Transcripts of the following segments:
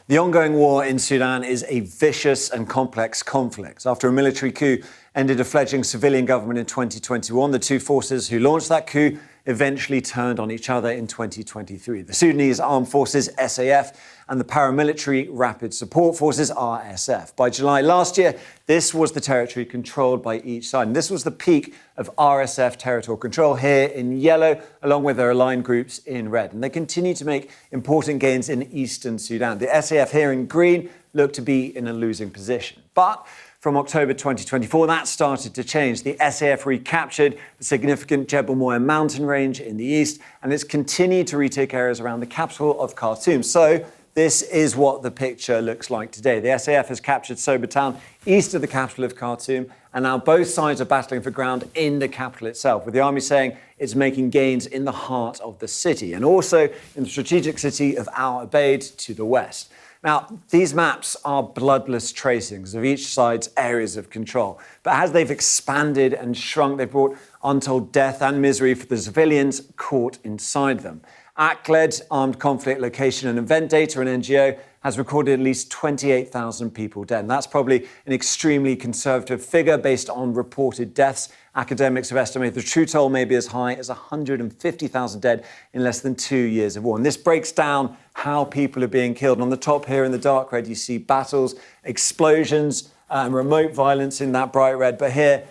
The ongoing war in Sudan is a vicious and complex conflict. After a military coup ended a fledgling civilian government in 2021, the two forces who launched that coup eventually turned on each other in 2023. The Sudanese Armed Forces, SAF, and the paramilitary Rapid Support Forces, RSF. By July last year, this was the territory controlled by each side. And this was the peak of RSF territorial control here in yellow, along with their aligned groups in red. And they continue to make important gains in eastern Sudan. The SAF here in green look to be in a losing position. But from October 2024, that started to change. The SAF recaptured the significant Jebel Moya mountain range in the east, and it's continued to retake areas around the capital of Khartoum. So this is what the picture looks like today. The SAF has captured Soba town east of the capital of Khartoum, and now both sides are battling for ground in the capital itself, with the army saying it's making gains in the heart of the city and also in the strategic city of Al Ubaid to the west. Now, these maps are bloodless tracings of each side's areas of control. But as they've expanded and shrunk, they've brought untold death and misery for the civilians caught inside them. ACLED, Armed Conflict Location and Event Data, an NGO, has recorded at least 28,000 people dead. And that's probably an extremely conservative figure based on reported deaths. Academics have estimated the true toll may be as high as 150,000 dead in less than 2 years of war. And this breaks down how people are being killed. And on the top here in the dark red, you see battles, explosions, and remote violence in that bright red. But here,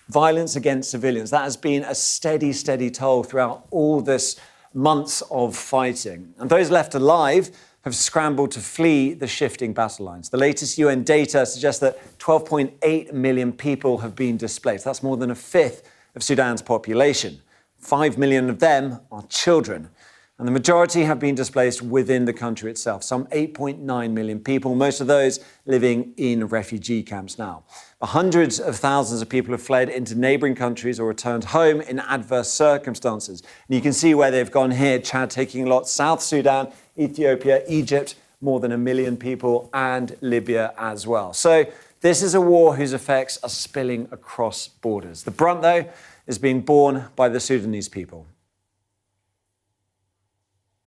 violence against civilians. That has been a steady, steady toll throughout all this months of fighting. And those left alive have scrambled to flee the shifting battle lines. The latest UN data suggests that 12.8 million people have been displaced. That's more than a fifth of Sudan's population. 5 million of them are children. And the majority have been displaced within the country itself, some 8.9 million people, most of those living in refugee camps now. Hundreds of thousands of people have fled into neighbouring countries or returned home in adverse circumstances. And you can see where they've gone here: Chad taking a lot, South Sudan, Ethiopia, Egypt, more than 1 million people, and Libya as well. So this is a war whose effects are spilling across borders. The brunt, though, is being borne by the Sudanese people.